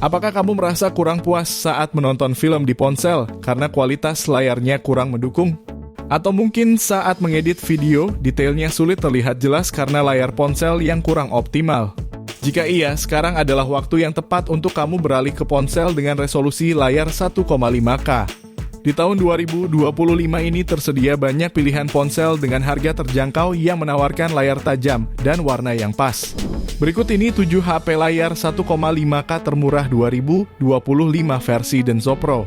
Apakah kamu merasa kurang puas saat menonton film di ponsel karena kualitas layarnya kurang mendukung? Atau mungkin saat mengedit video, detailnya sulit terlihat jelas karena layar ponsel yang kurang optimal? Jika iya, sekarang adalah waktu yang tepat untuk kamu beralih ke ponsel dengan resolusi layar 1,5K. Di tahun 2025 ini tersedia banyak pilihan ponsel dengan harga terjangkau yang menawarkan layar tajam dan warna yang pas. Berikut ini 7 HP layar 1,5K termurah 2025 versi Denso Pro.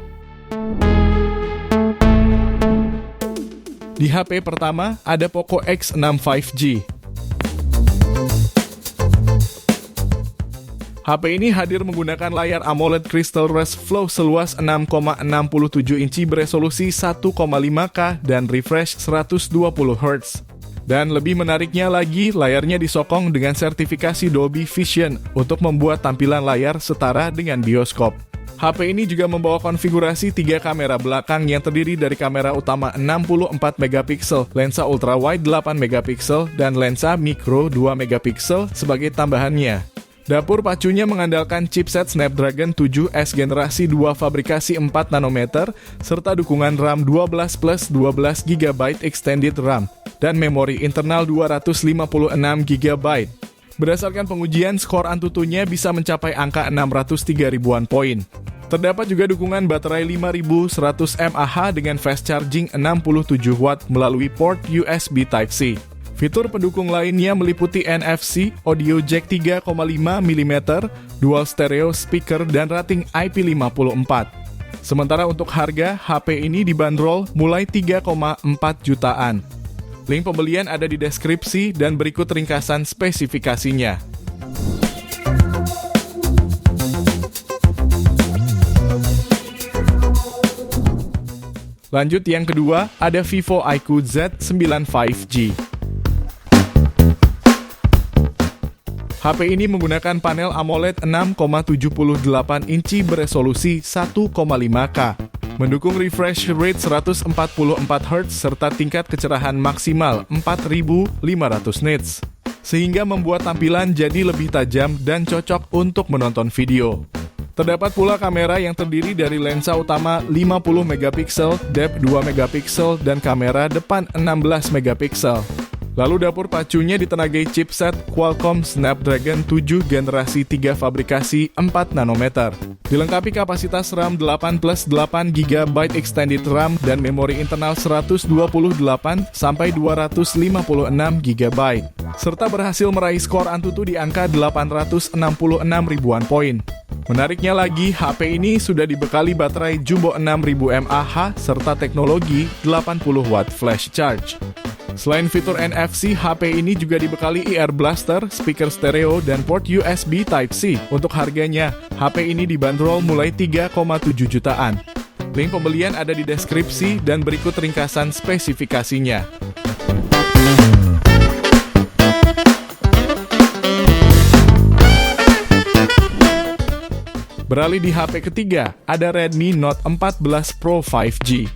Di HP pertama, ada Poco X6 5G. HP ini hadir menggunakan layar AMOLED Crystal Res Flow seluas 6,67 inci beresolusi 1,5K dan refresh 120 Hz. Dan lebih menariknya lagi, layarnya disokong dengan sertifikasi Dolby Vision untuk membuat tampilan layar setara dengan bioskop. HP ini juga membawa konfigurasi 3 kamera belakang yang terdiri dari kamera utama 64 megapiksel, lensa ultrawide 8 megapiksel, dan lensa mikro 2 megapiksel sebagai tambahannya. Dapur pacunya mengandalkan chipset Snapdragon 7S generasi 2 fabrikasi 4 nanometer, serta dukungan RAM 12 plus 12 GB extended RAM, dan memori internal 256 GB. Berdasarkan pengujian, skor Antutunya bisa mencapai angka 603 ribuan poin. Terdapat juga dukungan baterai 5100 mAh dengan fast charging 67 watt melalui port USB Type-C. Fitur pendukung lainnya meliputi NFC, audio jack 3,5 mm, dual stereo speaker, dan rating IP54. Sementara untuk harga, HP ini dibanderol mulai 3,4 jutaan. Link pembelian ada di deskripsi dan berikut ringkasan spesifikasinya. Lanjut yang kedua, ada Vivo iQOO Z9 5G. HP ini menggunakan panel AMOLED 6,78 inci beresolusi 1,5K. Mendukung refresh rate 144 Hz serta tingkat kecerahan maksimal 4500 nits, sehingga membuat tampilan jadi lebih tajam dan cocok untuk menonton video. Terdapat pula kamera yang terdiri dari lensa utama 50 megapiksel, depth 2 megapiksel, dan kamera depan 16 megapiksel. Lalu dapur pacunya ditenagai chipset Qualcomm Snapdragon 7 generasi 3 fabrikasi 4 nanometer. Dilengkapi kapasitas RAM 8 plus 8 GB extended RAM dan memori internal 128 sampai 256 GB. Serta berhasil meraih skor Antutu di angka 866 ribuan poin. Menariknya lagi, HP ini sudah dibekali baterai jumbo 6000 mAh serta teknologi 80 watt flash charge. Selain fitur NFC, HP ini juga dibekali ear blaster, speaker stereo, dan port USB Type-C. Untuk harganya, HP ini dibanderol mulai 3,7 jutaan. Link pembelian ada di deskripsi dan berikut ringkasan spesifikasinya. Beralih di HP ketiga, ada Redmi Note 14 Pro 5G.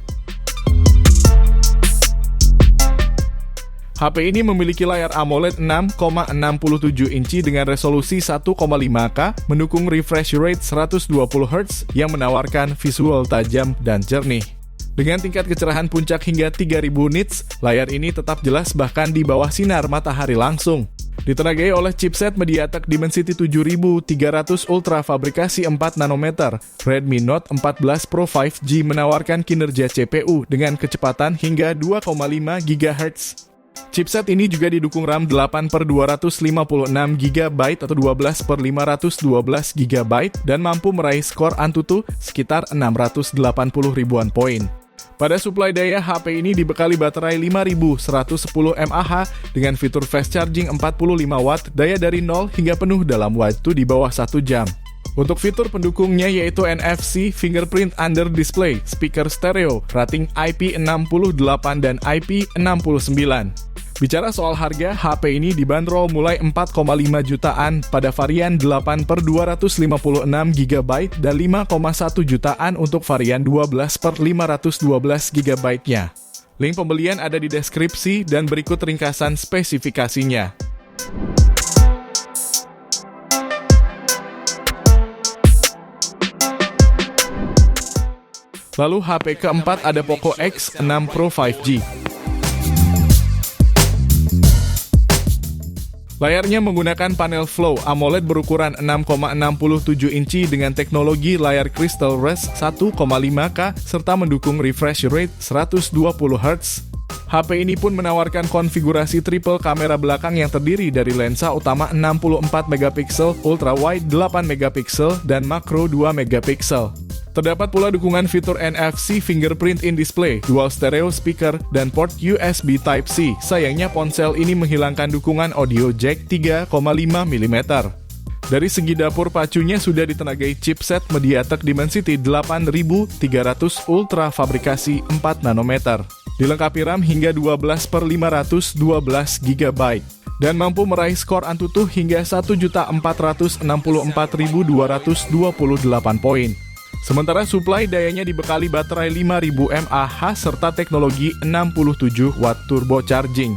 HP ini memiliki layar AMOLED 6,67 inci dengan resolusi 1,5K, mendukung refresh rate 120 Hz yang menawarkan visual tajam dan jernih. Dengan tingkat kecerahan puncak hingga 3000 nits, layar ini tetap jelas bahkan di bawah sinar matahari langsung. Ditenagai oleh chipset MediaTek Dimensity 7300 Ultra fabrikasi 4 nanometer, Redmi Note 14 Pro 5G menawarkan kinerja CPU dengan kecepatan hingga 2,5 GHz. Chipset ini juga didukung RAM 8/256 GB atau 12/512 GB dan mampu meraih skor Antutu sekitar 680 ribuan poin. Pada suplai daya, HP ini dibekali baterai 5110 mAh dengan fitur fast charging 45 watt, daya dari 0 hingga penuh dalam waktu di bawah 1 jam. Untuk fitur pendukungnya yaitu NFC, fingerprint under display, speaker stereo, rating IP68 dan IP69. Bicara soal harga, HP ini dibanderol mulai 4,5 jutaan pada varian 8/256 GB dan 5,1 jutaan untuk varian 12/512 GB-nya. Link pembelian ada di deskripsi dan berikut ringkasan spesifikasinya. Lalu HP keempat ada Poco X6 Pro 5G. Layarnya menggunakan panel Flow AMOLED berukuran 6,67 inci dengan teknologi layar Crystal Res 1,5K serta mendukung refresh rate 120 Hz. HP ini pun menawarkan konfigurasi triple kamera belakang yang terdiri dari lensa utama 64 megapiksel, ultra wide 8 megapiksel, dan makro 2 megapiksel. Terdapat pula dukungan fitur NFC fingerprint in display, dual stereo speaker, dan port USB Type-C. Sayangnya ponsel ini menghilangkan dukungan audio jack 3,5 mm. Dari segi dapur pacunya sudah ditenagai chipset MediaTek Dimensity 8300 Ultra fabrikasi 4 nanometer. Dilengkapi RAM hingga 12/512 GB dan mampu meraih skor Antutu hingga 1.464.228 poin. Sementara suplai dayanya dibekali baterai 5000 mAh serta teknologi 67 watt turbo charging.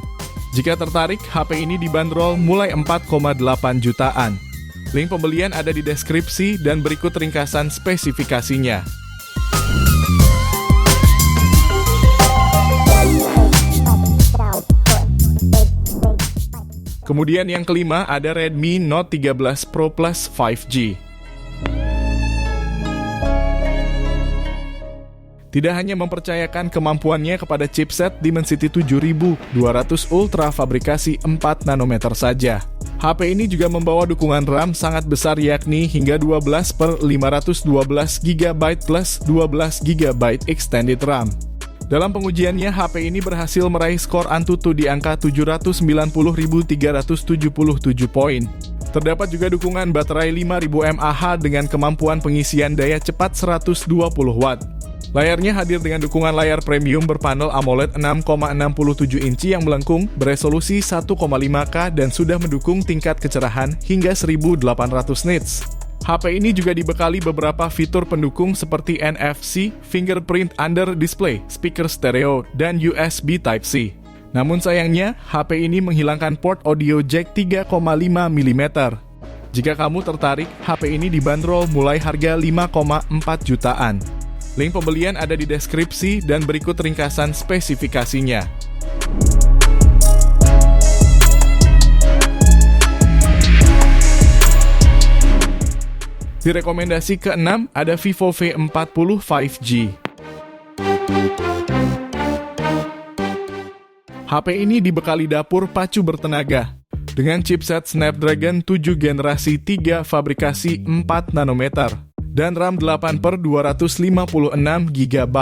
Jika tertarik, HP ini dibanderol mulai 4,8 jutaan. Link pembelian ada di deskripsi dan berikut ringkasan spesifikasinya. Kemudian yang kelima ada Redmi Note 13 Pro Plus 5G. Tidak hanya mempercayakan kemampuannya kepada chipset Dimensity 7200 Ultra fabrikasi 4 nanometer saja. HP ini juga membawa dukungan RAM sangat besar yakni hingga 12/512 GB plus 12 GB extended RAM. Dalam pengujiannya, HP ini berhasil meraih skor Antutu di angka 790.377 poin. Terdapat juga dukungan baterai 5000 mAh dengan kemampuan pengisian daya cepat 120 watt. Layarnya hadir dengan dukungan layar premium berpanel AMOLED 6,67 inci yang melengkung, beresolusi 1,5K dan sudah mendukung tingkat kecerahan hingga 1800 nits. HP ini juga dibekali beberapa fitur pendukung seperti NFC, fingerprint under display, speaker stereo, dan USB Type-C. Namun sayangnya, HP ini menghilangkan port audio jack 3,5 mm. Jika kamu tertarik, HP ini dibanderol mulai harga 5,4 jutaan. Link pembelian ada di deskripsi dan berikut ringkasan spesifikasinya. Direkomendasi ke-6 ada Vivo V40 5G. HP ini dibekali dapur pacu bertenaga dengan chipset Snapdragon 7 generasi 3 fabrikasi 4 nanometer. Dan RAM 8/256 GB,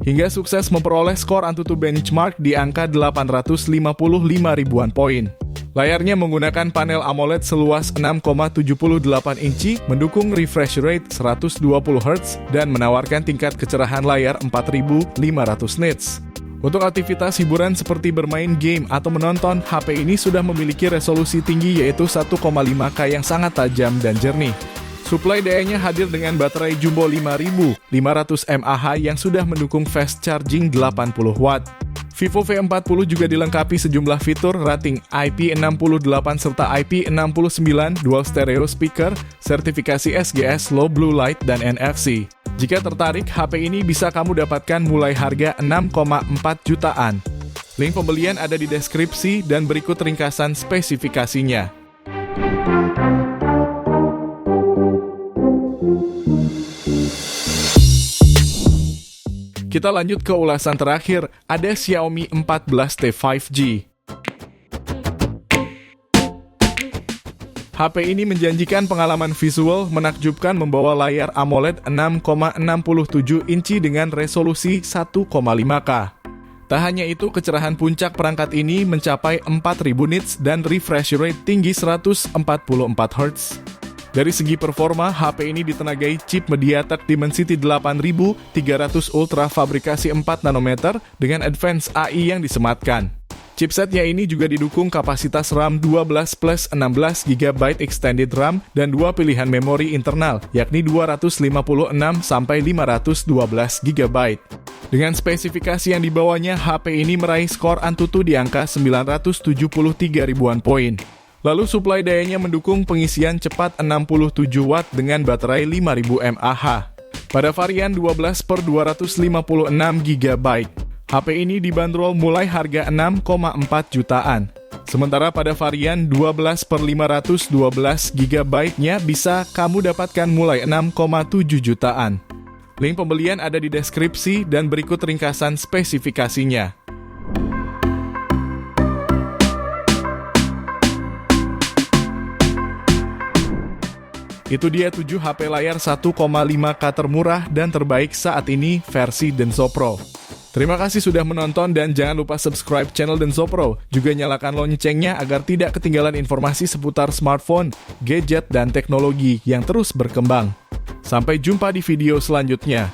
hingga sukses memperoleh skor Antutu benchmark di angka 855 ribuan poin. Layarnya menggunakan panel AMOLED seluas 6,78 inci, mendukung refresh rate 120 Hz, dan menawarkan tingkat kecerahan layar 4500 nits. Untuk aktivitas hiburan seperti bermain game atau menonton, HP ini sudah memiliki resolusi tinggi yaitu 1,5K yang sangat tajam dan jernih. Suplai dayanya hadir dengan baterai jumbo 5500 mAh yang sudah mendukung fast charging 80 watt. Vivo V40 juga dilengkapi sejumlah fitur rating IP68 serta IP69, dual stereo speaker, sertifikasi SGS Low Blue Light, dan NFC. Jika tertarik, HP ini bisa kamu dapatkan mulai harga 6,4 jutaan. Link pembelian ada di deskripsi dan berikut ringkasan spesifikasinya. Kita lanjut ke ulasan terakhir, ada Xiaomi 14T 5G. HP ini menjanjikan pengalaman visual menakjubkan membawa layar AMOLED 6,67 inci dengan resolusi 1,5K. Tak hanya itu, kecerahan puncak perangkat ini mencapai 4000 nits dan refresh rate tinggi 144 Hz. Dari segi performa, HP ini ditenagai chip MediaTek Dimensity 8300 Ultra fabrikasi 4 nanometer dengan advanced AI yang disematkan. Chipsetnya ini juga didukung kapasitas RAM 12/16 GB extended RAM dan dua pilihan memori internal, yakni 256/512 GB. Dengan spesifikasi yang dibawanya, HP ini meraih skor Antutu di angka 973 ribuan poin. Lalu suplai dayanya mendukung pengisian cepat 67 watt dengan baterai 5000 mAh. Pada varian 12/256 GB, HP ini dibanderol mulai harga 6,4 jutaan. Sementara pada varian 12/512 GB-nya bisa kamu dapatkan mulai 6,7 jutaan. Link pembelian ada di deskripsi dan berikut ringkasan spesifikasinya. Itu dia 7 HP layar 1,5K termurah dan terbaik saat ini versi Denso Pro. Terima kasih sudah menonton dan jangan lupa subscribe channel Denso Pro. Juga nyalakan loncengnya agar tidak ketinggalan informasi seputar smartphone, gadget, dan teknologi yang terus berkembang. Sampai jumpa di video selanjutnya.